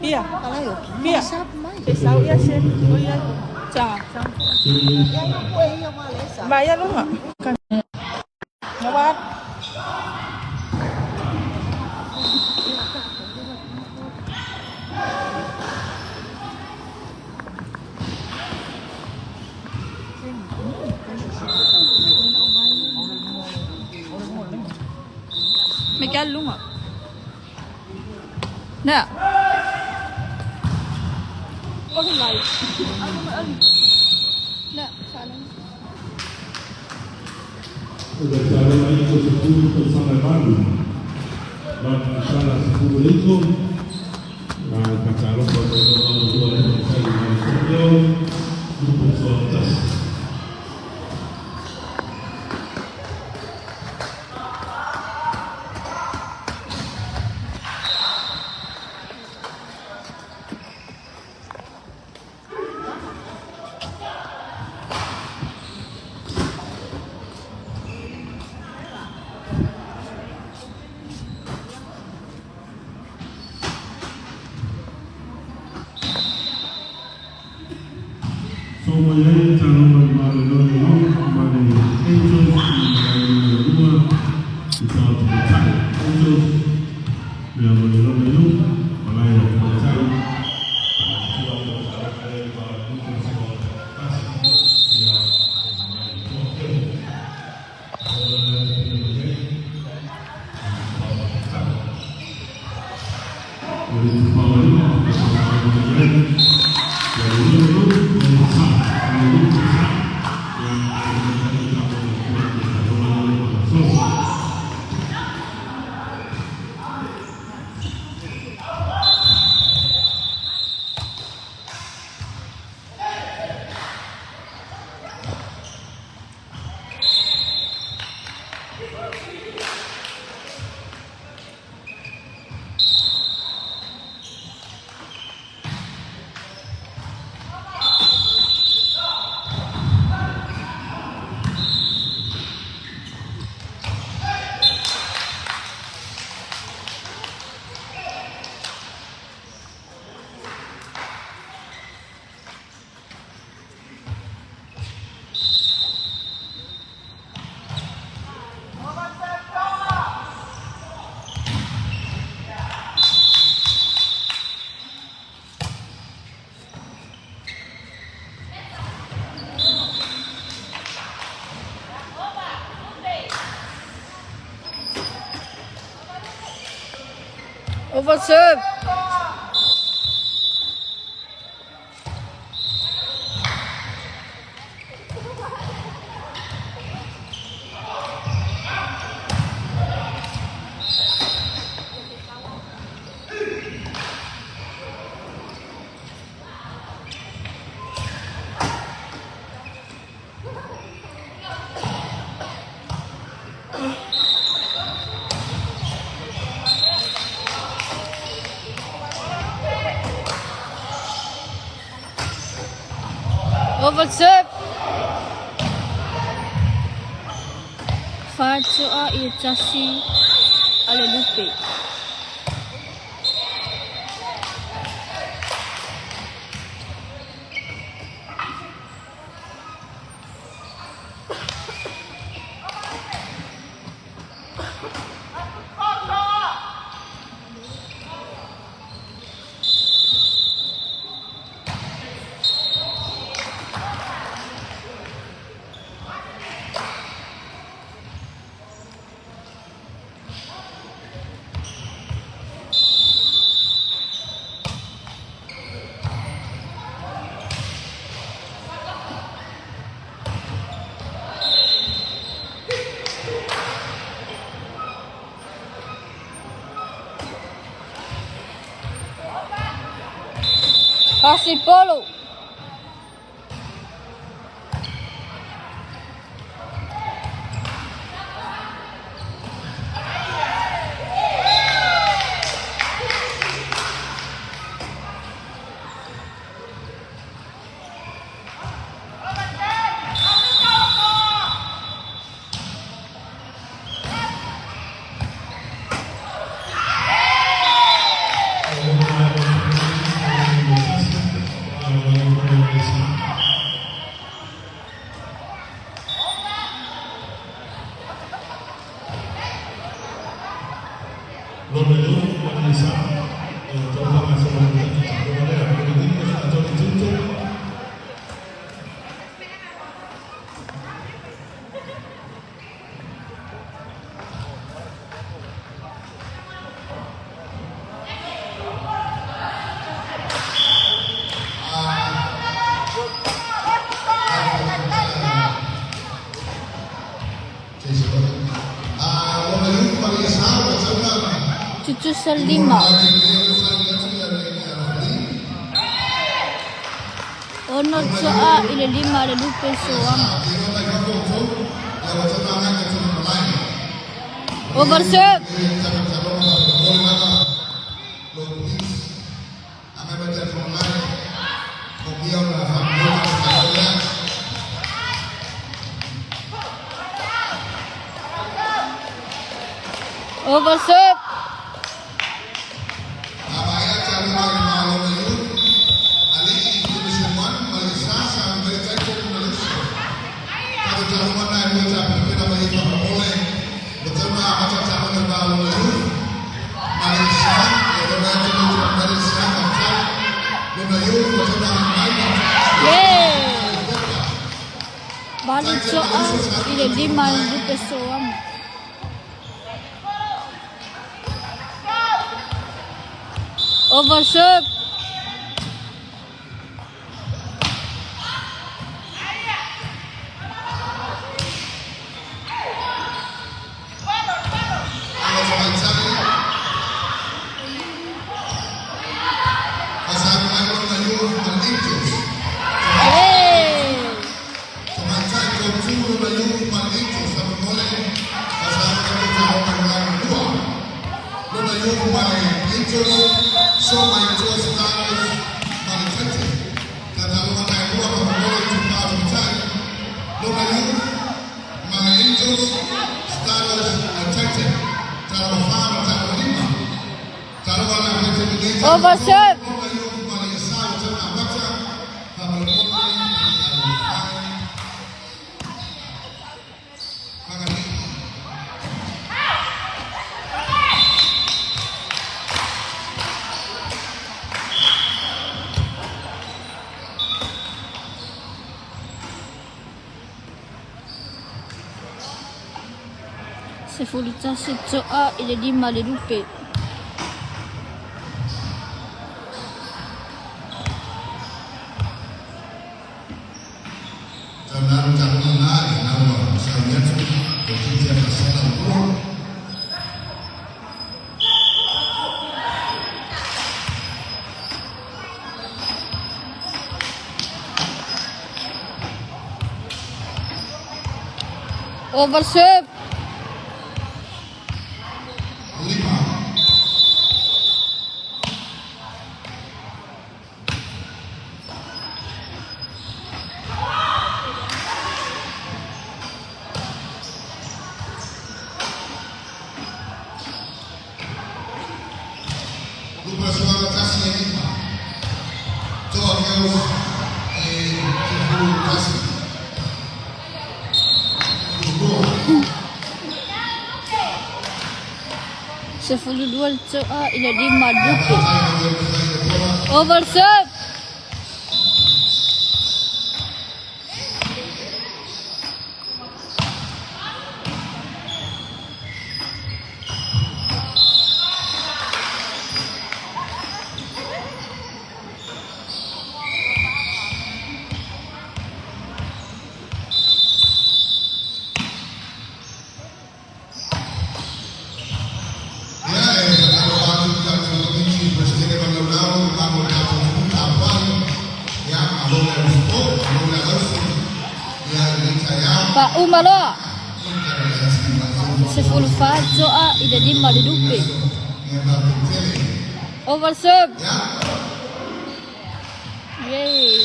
Iya, iya. Pisau iya sih. Oh iya. Jangan. Bayar lu nggak? Kan. Ngawat. Mày luôn à? Nè. Có cái này. Nè, sao nó? Udah calon lagi ke 10 tersangka baru dan salah 10 itu calon beberapa dua saya di atas. Semuanya calon baru kembali muncul di dua kita mencari muncul yang menyeluruh mulai mencari Overserve. Overserve. Fatua Itasi Alelupe. Kasih polo. Cucu Selima. Ono Tsoa ile lima le lupe soang. Overserve. Overserve. Balik Tsoa ile lima le lupe soang. Overserve. Overserve. Sefulitas Tsoa ile lima le lupe. Overserve. Sepuluh dua Tsoa ile lima lupe. Overserve. Pak Umaro. Sepuluh Tsoa ile lima le lupe. Overserve. Yay.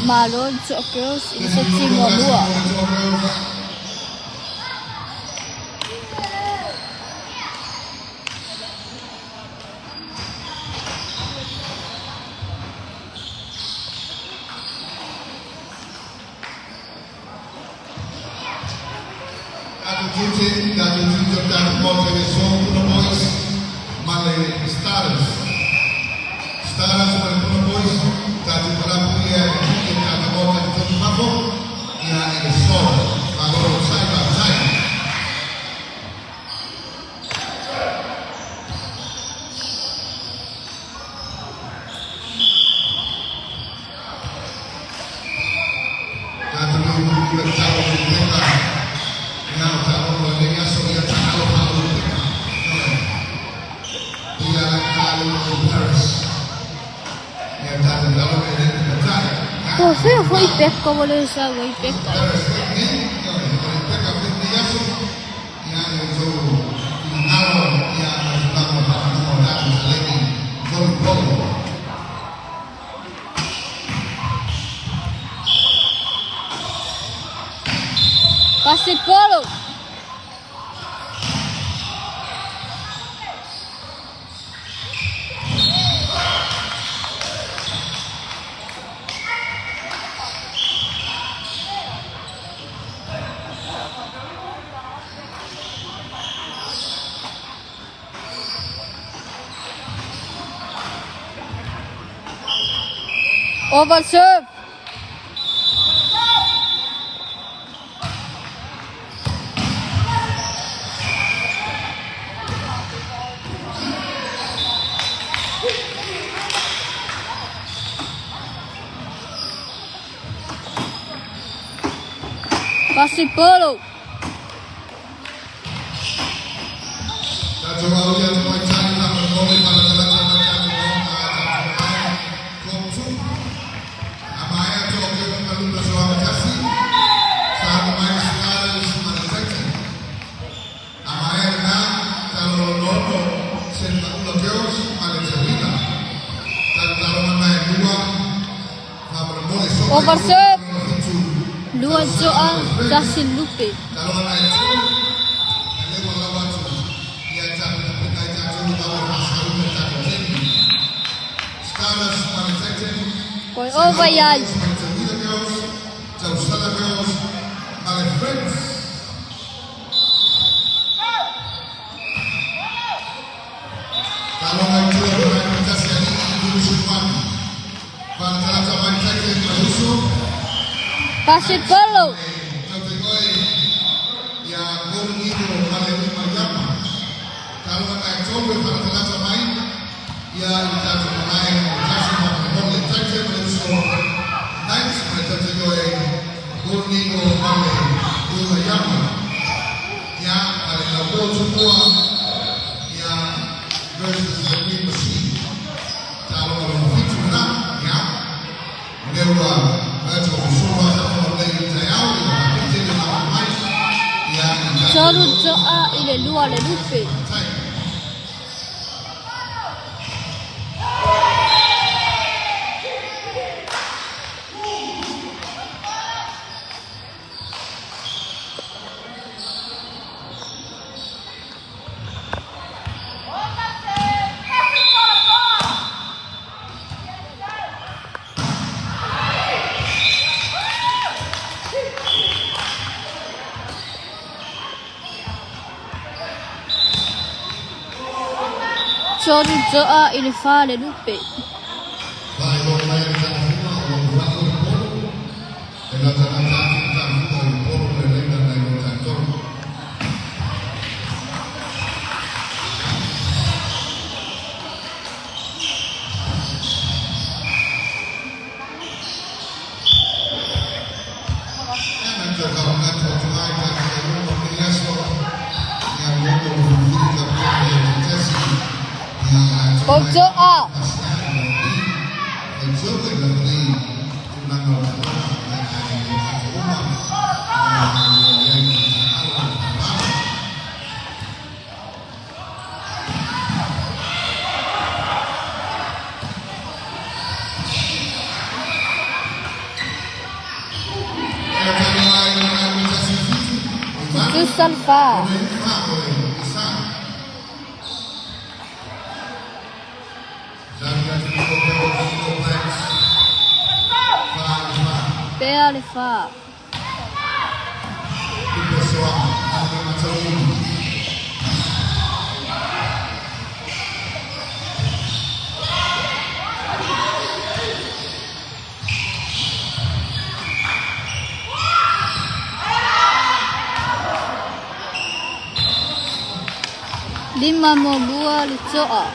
Malon Tsokeos ile setimo dua. Jutin dan ditunjukkan oleh Puno Boys Malay Stars. Stars dari Puno Boys dari Pramudia yang kami bawa di Mako yang ini show lalu saya. Se foi Pekka, volevo usare voi Pekka. Passa il polo. Over serve. Passa il polo. Over serve. Luar Joa Jasin Lupe. Point over Yai. Passa il palo. Solo Joa ile luar le Lupe. Solo Joa ile fa le Lupe. Joa. Salfa. Bea le fa. 5-2 Litsoa.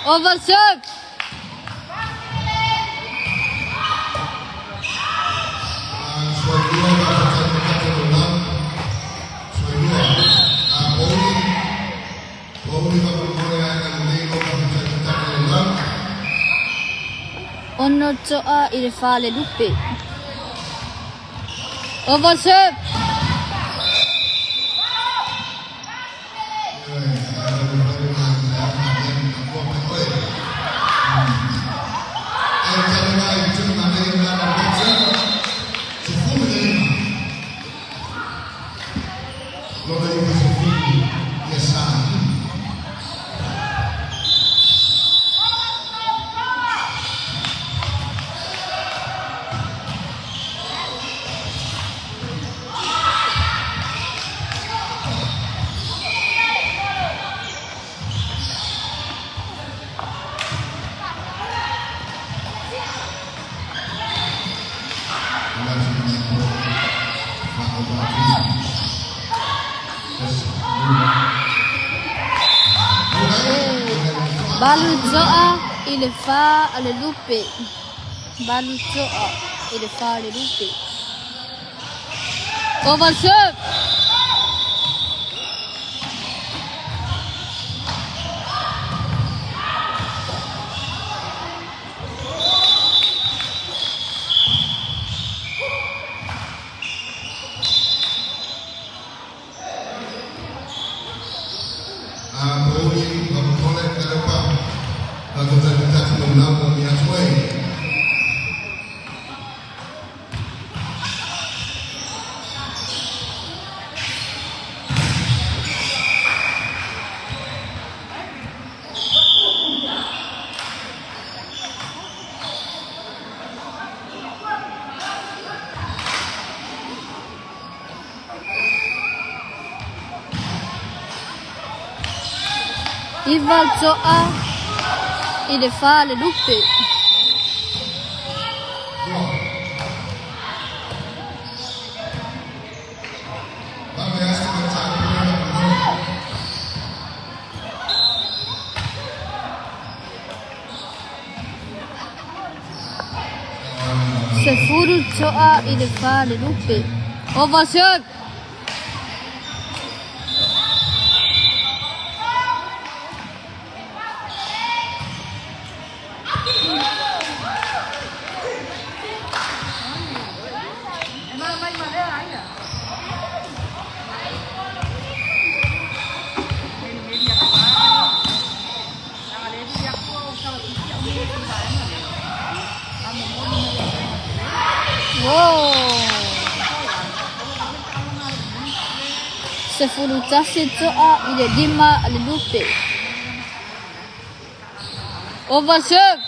Over serve. Suadua dapat mencapai ulang. Suadua, bowling dapat Korea dan Lego dapat mencapai ulang. Onochoa il fa le lupe. Over serve. Baluzzoa il fa le lupe. Baluzzoa il fa le lupe. Over serve. Bowling dapat boleh ke depan. Lalu kita ulang Miasway. Ivalzoa il fa le lupe. Sefuruzzoa il fa le lupe. Over serve. Wow. Sefuruzzoa il lima le lupe. Over serve.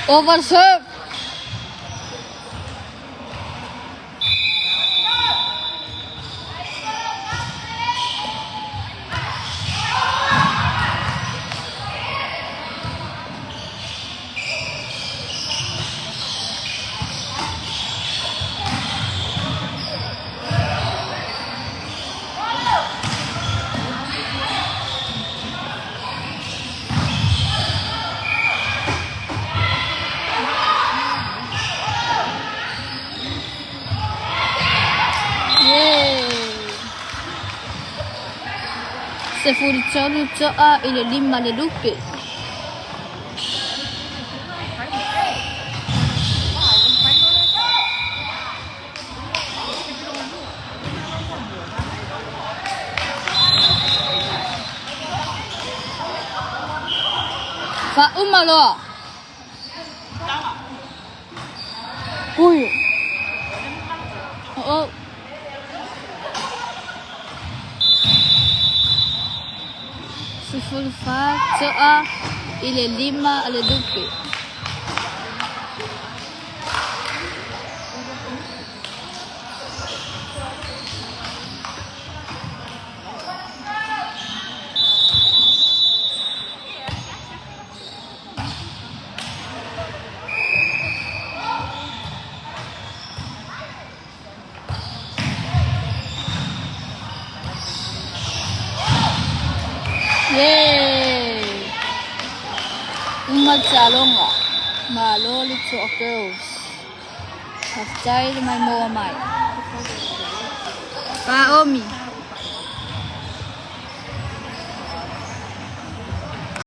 Over serve. Sefuruzzoa il lima le lupe. Fa umalo. Uy. Oh. Sifulfa Joa ile lima ale lupe. Yay! Magsalonga. Malo little girls. Have died my mom. Paomi.